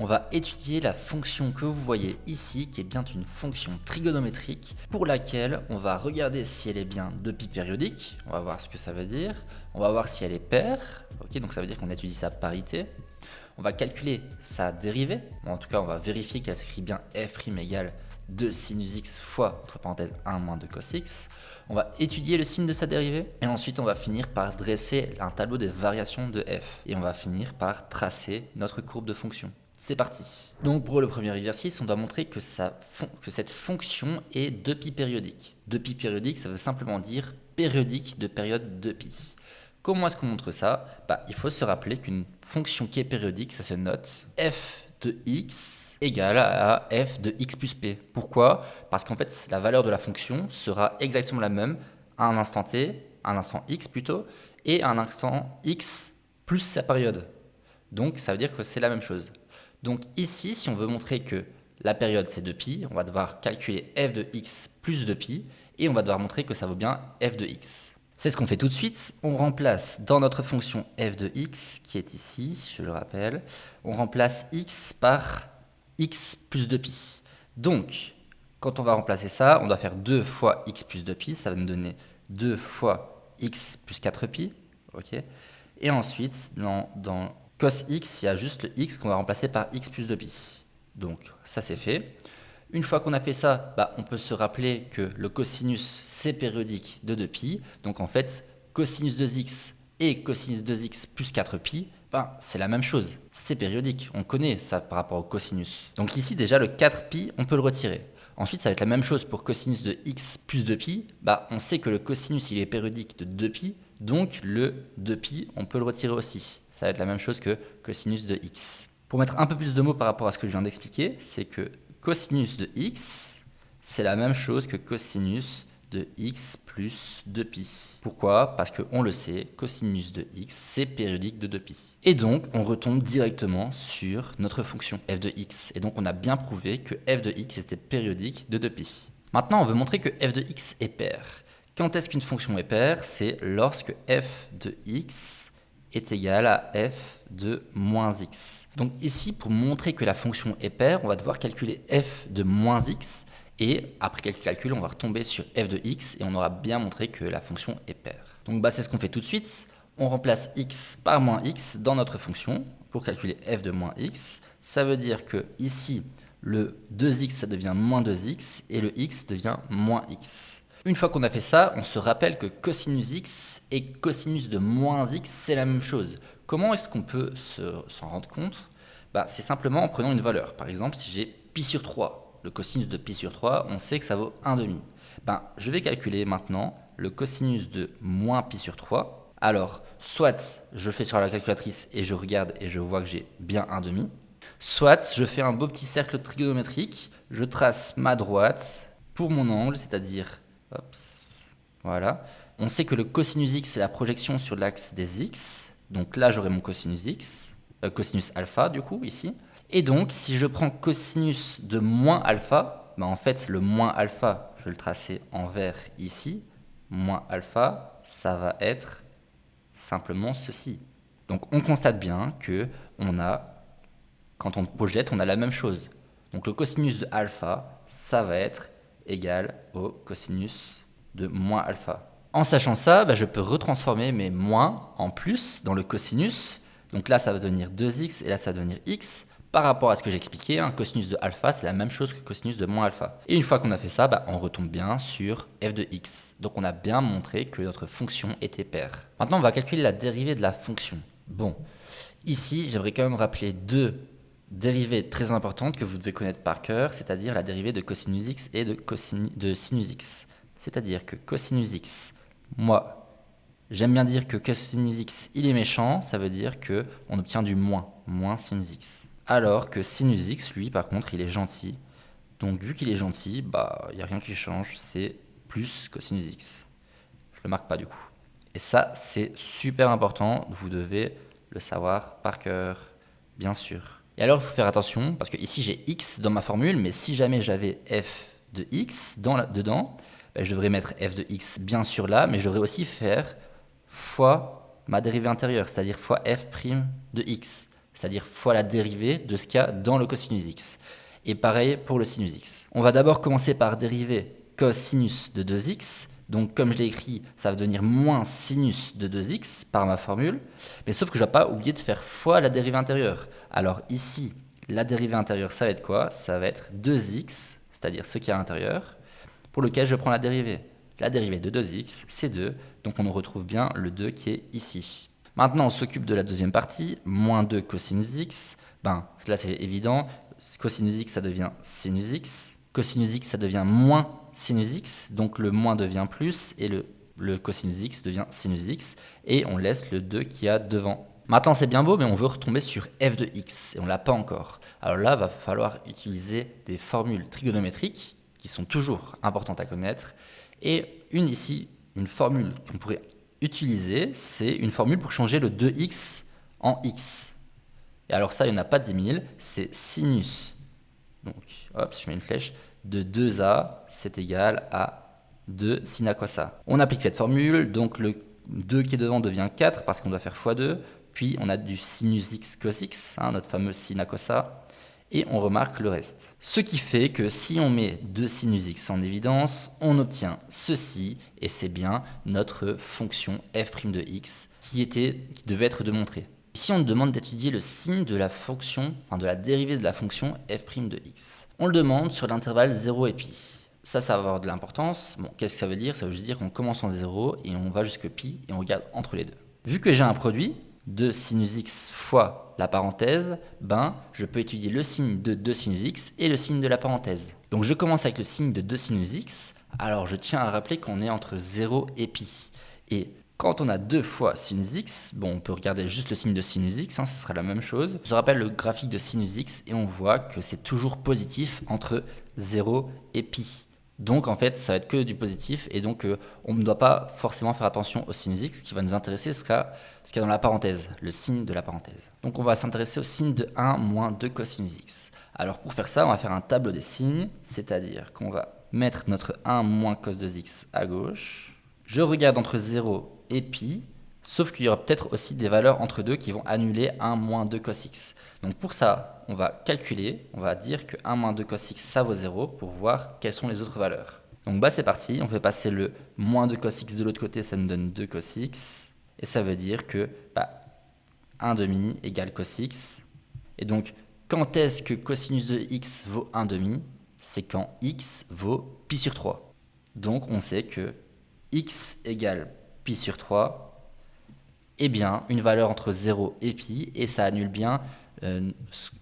on va étudier la fonction que vous voyez ici, qui est bien une fonction trigonométrique, pour laquelle on va regarder si elle est bien de pi périodique, on va voir ce que ça veut dire, on va voir si elle est paire, ok, donc ça veut dire qu'on étudie sa parité, on va calculer sa dérivée, en tout cas on va vérifier qu'elle s'écrit bien f' égale 2 sinus x fois, entre parenthèses 1 moins 2 cos x. On va étudier le signe de sa dérivée et ensuite on va finir par dresser un tableau des variations de f. Et on va finir par tracer notre courbe de fonction. C'est parti. Donc pour le premier exercice, on doit montrer que cette fonction est 2π périodique. 2π périodique, ça veut simplement dire périodique de période 2π. Comment est-ce qu'on montre ça? Il faut se rappeler qu'une fonction qui est périodique, ça se note f de x égale à f de x plus p. Pourquoi? Parce qu'en fait, la valeur de la fonction sera exactement la même à un instant t, à un instant x plutôt, et à un instant x plus sa période. Donc, ça veut dire que c'est la même chose. Donc ici, si on veut montrer que la période c'est 2π, on va devoir calculer f de x plus 2π, et on va devoir montrer que ça vaut bien f de x. C'est ce qu'on fait tout de suite. On remplace dans notre fonction f de x, qui est ici, je le rappelle, on remplace x par x plus 2π. Donc, quand on va remplacer ça, on doit faire 2 fois x plus 2π, ça va nous donner 2 fois x plus 4π. Okay. Et ensuite, dans cos x, il y a juste le x qu'on va remplacer par x plus 2π. Donc, ça c'est fait. Une fois qu'on a fait ça, on peut se rappeler que le cosinus, c'est périodique de 2π. Donc en fait, cosinus 2x et cosinus 2x plus 4π, c'est la même chose. C'est périodique. On connaît ça par rapport au cosinus. Donc ici, déjà, le 4π, on peut le retirer. Ensuite, ça va être la même chose pour cosinus de x plus 2π. On sait que le cosinus, il est périodique de 2π. Donc le 2π, on peut le retirer aussi. Ça va être la même chose que cosinus de x. Pour mettre un peu plus de mots par rapport à ce que je viens d'expliquer, c'est que cosinus de x, c'est la même chose que cosinus de x plus 2π. Pourquoi? Parce qu'on le sait, cosinus de x, c'est périodique de 2π. Et donc, on retombe directement sur notre fonction f de x. Et donc, on a bien prouvé que f de x était périodique de 2π. Maintenant, on veut montrer que f de x est paire. Quand est-ce qu'une fonction est paire? C'est lorsque f de x est égal à f de moins x. Donc ici, pour montrer que la fonction est paire, on va devoir calculer f de moins x, et après quelques calculs, on va retomber sur f de x, et on aura bien montré que la fonction est paire. Donc c'est ce qu'on fait tout de suite. On remplace x par moins x dans notre fonction pour calculer f de moins x. Ça veut dire que ici, le 2x, ça devient moins 2x, et le x devient moins x. Une fois qu'on a fait ça, on se rappelle que cosinus x et cosinus de moins x, c'est la même chose. Comment est-ce qu'on peut s'en rendre compte? C'est simplement en prenant une valeur. Par exemple, si j'ai pi sur 3, le cosinus de pi sur 3, on sait que ça vaut 1,5. Je vais calculer maintenant le cosinus de moins pi sur 3. Alors, soit je fais sur la calculatrice et je regarde et je vois que j'ai bien 1,5. Soit je fais un beau petit cercle trigonométrique, je trace ma droite pour mon angle, c'est-à-dire... Voilà. On sait que le cosinus x, c'est la projection sur l'axe des x. Donc là, j'aurai mon cosinus x, cosinus alpha, du coup, ici. Et donc, si je prends cosinus de moins alpha, en fait, le moins alpha, je vais le tracer en vert ici. Moins alpha, ça va être simplement ceci. Donc, on constate bien que quand on projette, on a la même chose. Donc, le cosinus de alpha, ça va être égal au cosinus de moins alpha. En sachant ça, je peux retransformer mes moins en plus dans le cosinus. Donc là, ça va devenir 2x et là, ça va devenir x. Par rapport à ce que j'expliquais, un cosinus de alpha, c'est la même chose que cosinus de moins alpha. Et une fois qu'on a fait ça, on retombe bien sur f de x. Donc on a bien montré que notre fonction était paire. Maintenant, on va calculer la dérivée de la fonction. Bon, ici, j'aimerais quand même rappeler deux dérivée très importante que vous devez connaître par cœur, c'est-à-dire la dérivée de cosinus x et de sinus x. C'est-à-dire que cosinus x, moi, j'aime bien dire que cosinus x, il est méchant, ça veut dire qu'on obtient du moins sinus x. Alors que sinus x, lui, par contre, il est gentil. Donc vu qu'il est gentil, il n'y a rien qui change, c'est plus cosinus x. Je le marque pas du coup. Et ça, c'est super important, vous devez le savoir par cœur, bien sûr. Et alors, il faut faire attention, parce que ici, j'ai x dans ma formule, mais si jamais j'avais f de x dedans, je devrais mettre f de x bien sûr là, mais je devrais aussi faire fois ma dérivée intérieure, c'est-à-dire fois f' de x. c'est-à-dire fois la dérivée de ce qu'il y a dans le cosinus x. Et pareil pour le sinus x. On va d'abord commencer par dériver cosinus de 2x. Donc comme je l'ai écrit, ça va devenir moins sinus de 2x par ma formule. Mais sauf que je ne dois pas oublier de faire fois la dérivée intérieure. Alors ici, la dérivée intérieure, ça va être quoi? Ça va être 2x, c'est-à-dire ce qui est à l'intérieur, pour lequel je prends la dérivée. La dérivée de 2x, c'est 2. Donc on retrouve bien le 2 qui est ici. Maintenant, on s'occupe de la deuxième partie, moins 2 cosinus x. Ben, là c'est évident, cosinus x ça devient sinus x. Cosinus x ça devient moins sinus x, donc le moins devient plus, et le cosinus x devient sinus x, et on laisse le 2 qui y a devant. Maintenant c'est bien beau, mais on veut retomber sur f de x, et on ne l'a pas encore. Alors là, va falloir utiliser des formules trigonométriques, qui sont toujours importantes à connaître, et une formule qu'on pourrait utiliser, c'est une formule pour changer le 2x en x. Et alors ça, il n'y en a pas 10 000, c'est sinus. Donc, hop, je mets une flèche, de 2a, c'est égal à 2 sin à ça. On applique cette formule, donc le 2 qui est devant devient 4 parce qu'on doit faire x2, puis on a du sinus x cos x, notre fameux sin à ça, et on remarque le reste. Ce qui fait que si on met 2 sinus x en évidence, on obtient ceci, et c'est bien notre fonction f' de x qui devait être démontrée. Ici, on nous demande d'étudier le signe de la fonction, de la dérivée de la fonction f' de x. On le demande sur l'intervalle 0 et pi. Ça va avoir de l'importance. Bon, qu'est-ce que ça veut dire? Ça veut juste dire qu'on commence en 0 et on va jusque pi et on regarde entre les deux. Vu que j'ai un produit de sinus x fois la parenthèse, je peux étudier le signe de 2 sinus x et le signe de la parenthèse. Donc je commence avec le signe de 2 sinus x. Alors je tiens à rappeler qu'on est entre 0 et pi. Et quand on a 2 fois sinus x, on peut regarder juste le signe de sinus x, ce sera la même chose. Je rappelle le graphique de sinus x et on voit que c'est toujours positif entre 0 et pi. Donc en fait, ça va être que du positif et donc on ne doit pas forcément faire attention au sinus x. Ce qui va nous intéresser sera ce qu'il y a dans la parenthèse, le signe de la parenthèse. Donc on va s'intéresser au signe de 1 moins 2 cosinus x. Alors pour faire ça, on va faire un tableau des signes, c'est-à-dire qu'on va mettre notre 1 moins cos 2x à gauche. Je regarde entre 0 et pi, sauf qu'il y aura peut-être aussi des valeurs entre deux qui vont annuler 1 moins 2 cos x. Donc pour ça, on va calculer, on va dire que 1 moins 2 cos x ça vaut 0 pour voir quelles sont les autres valeurs. Donc c'est parti, on fait passer le moins 2 cos x de l'autre côté, ça nous donne 2 cos x, et ça veut dire que 1 demi égale cos x. Et donc quand est-ce que cosinus de x vaut 1 demi? C'est quand x vaut pi sur 3. Donc on sait que x égale pi sur 3 est bien une valeur entre 0 et pi, et ça annule bien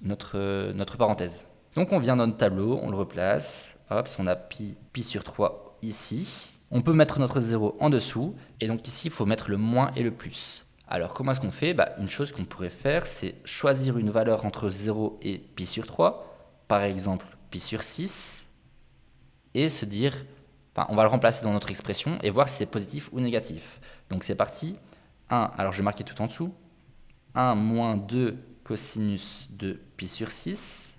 notre parenthèse. Donc on vient dans notre tableau, on le replace, hop, on a pi sur 3 ici. On peut mettre notre 0 en dessous, et donc ici il faut mettre le moins et le plus. Alors comment est-ce qu'on fait? Une chose qu'on pourrait faire, c'est choisir une valeur entre 0 et pi sur 3, par exemple pi sur 6, et se dire, on va le remplacer dans notre expression et voir si c'est positif ou négatif. Donc c'est parti. 1, alors je vais marquer tout en dessous. 1 moins 2 cosinus de pi sur 6,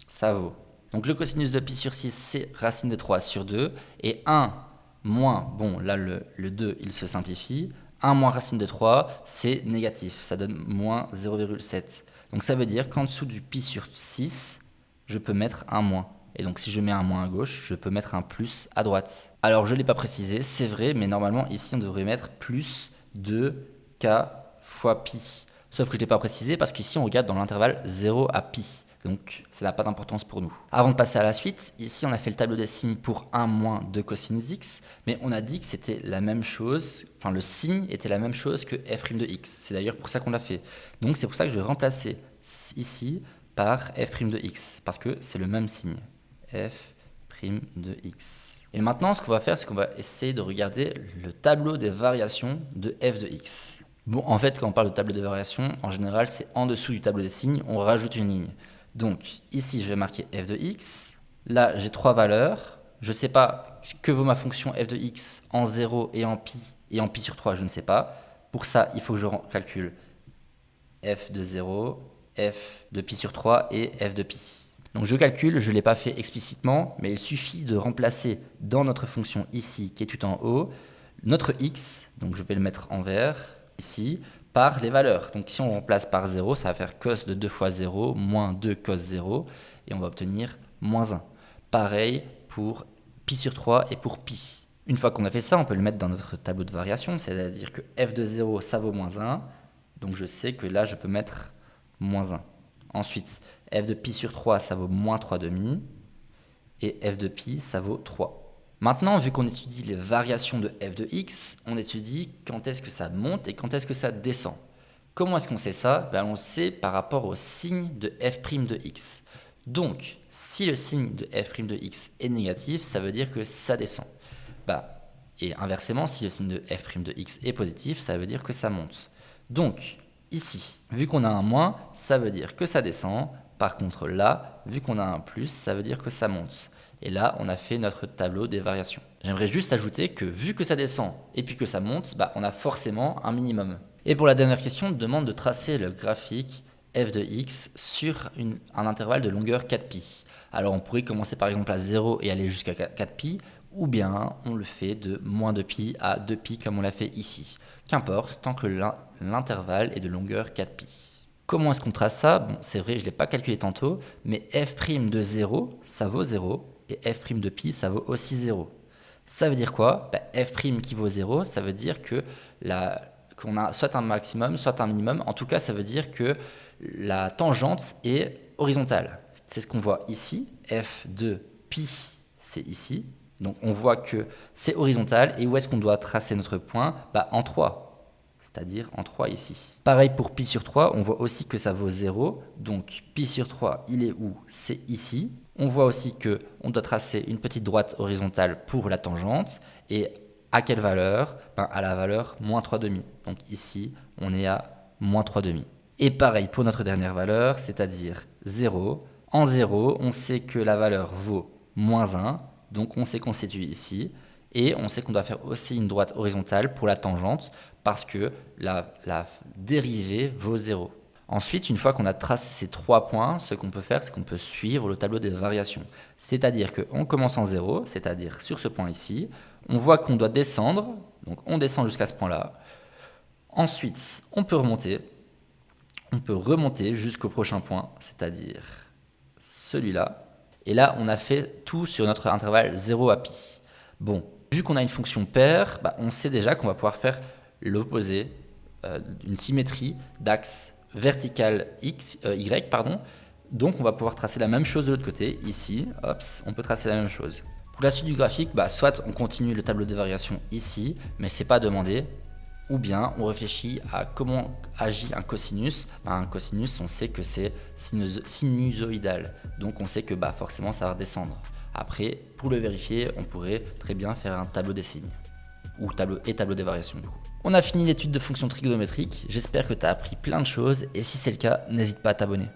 ça vaut. Donc le cosinus de pi sur 6, c'est racine de 3 sur 2. Et 1 moins, là le 2, il se simplifie. 1 moins racine de 3, c'est négatif. Ça donne moins 0,7. Donc ça veut dire qu'en dessous du pi sur 6, je peux mettre un moins. Et donc si je mets un moins à gauche, je peux mettre un plus à droite. Alors je ne l'ai pas précisé, c'est vrai, mais normalement ici on devrait mettre plus de k fois pi. Sauf que je ne l'ai pas précisé parce qu'ici on regarde dans l'intervalle 0 à pi. Donc ça n'a pas d'importance pour nous. Avant de passer à la suite, ici on a fait le tableau des signes pour 1 moins 2 cosinus x, mais on a dit que c'était la même chose, le signe était la même chose que f' de x. C'est d'ailleurs pour ça qu'on l'a fait. Donc c'est pour ça que je vais remplacer ici par f' de x, parce que c'est le même signe. F' de x. Et maintenant, ce qu'on va faire, c'est qu'on va essayer de regarder le tableau des variations de f de x. En fait, quand on parle de tableau des variations, en général, c'est en dessous du tableau des signes, on rajoute une ligne. Donc, ici, je vais marquer f de x. Là, j'ai 3 valeurs. Je ne sais pas que vaut ma fonction f de x en 0 et en pi sur 3, je ne sais pas. Pour ça, il faut que je calcule f de 0, f de pi sur 3 et f de pi. Donc je calcule, je ne l'ai pas fait explicitement, mais il suffit de remplacer dans notre fonction ici, qui est tout en haut, notre x, donc je vais le mettre en vert, ici, par les valeurs. Donc si on remplace par 0, ça va faire cos de 2 fois 0, moins 2 cos 0, et on va obtenir moins 1. Pareil pour pi sur 3 et pour pi. Une fois qu'on a fait ça, on peut le mettre dans notre tableau de variation, c'est-à-dire que f de 0, ça vaut moins 1, donc je sais que là, je peux mettre moins 1. Ensuite, f de pi sur 3, ça vaut moins 3 demi, et f de pi, ça vaut 3. Maintenant, vu qu'on étudie les variations de f de x, on étudie quand est-ce que ça monte et quand est-ce que ça descend. Comment est-ce qu'on sait ça? On le sait par rapport au signe de f' de x. Donc, si le signe de f' de x est négatif, ça veut dire que ça descend. Et inversement, si le signe de f' de x est positif, ça veut dire que ça monte. Donc, ici, vu qu'on a un moins, ça veut dire que ça descend. Par contre, là, vu qu'on a un plus, ça veut dire que ça monte. Et là, on a fait notre tableau des variations. J'aimerais juste ajouter que vu que ça descend et puis que ça monte, on a forcément un minimum. Et pour la dernière question, on demande de tracer le graphique f de x sur un intervalle de longueur 4pi. Alors on pourrait commencer par exemple à 0 et aller jusqu'à 4pi, ou bien on le fait de moins 2pi à 2pi comme on l'a fait ici. Qu'importe, tant que l'intervalle est de longueur 4pi. Comment est-ce qu'on trace ça? Bon, c'est vrai, je ne l'ai pas calculé tantôt, mais f' de 0, ça vaut 0, et f' de pi, ça vaut aussi 0. Ça veut dire quoi? F' qui vaut 0, ça veut dire que qu'on a soit un maximum, soit un minimum. En tout cas, ça veut dire que la tangente est horizontale. C'est ce qu'on voit ici. F de pi, c'est ici. Donc on voit que c'est horizontal. Et où est-ce qu'on doit tracer notre point? En 3, c'est-à-dire en 3 ici. Pareil pour pi sur 3, on voit aussi que ça vaut 0. Donc pi sur 3, il est où? C'est ici. On voit aussi qu'on doit tracer une petite droite horizontale pour la tangente. Et à quelle valeur? À la valeur moins 3 demi. Donc ici, on est à moins 3 demi. Et pareil pour notre dernière valeur, c'est-à-dire 0. En 0, on sait que la valeur vaut moins 1. Donc on sait qu'on se situe ici. Et on sait qu'on doit faire aussi une droite horizontale pour la tangente parce que la dérivée vaut 0. Ensuite, une fois qu'on a tracé ces 3 points, ce qu'on peut faire, c'est qu'on peut suivre le tableau des variations. C'est-à-dire qu'on commence en 0, c'est-à-dire sur ce point ici. On voit qu'on doit descendre, donc on descend jusqu'à ce point-là. Ensuite, on peut remonter. On peut remonter jusqu'au prochain point, c'est-à-dire celui-là. Et là, on a fait tout sur notre intervalle 0 à pi. Bon, vu qu'on a une fonction paire, on sait déjà qu'on va pouvoir faire l'opposé d'une symétrie d'axe vertical y, Donc on va pouvoir tracer la même chose de l'autre côté. Ici, on peut tracer la même chose. Pour la suite du graphique, soit on continue le tableau des variations ici, mais c'est pas demandé. Ou bien on réfléchit à comment agit un cosinus. Un cosinus, on sait que c'est sinusoïdal. Donc on sait que forcément ça va redescendre. Après, pour le vérifier, on pourrait très bien faire un tableau des signes. Ou tableau des variations du coup. On a fini l'étude de fonctions trigonométriques. J'espère que tu as appris plein de choses. Et si c'est le cas, n'hésite pas à t'abonner.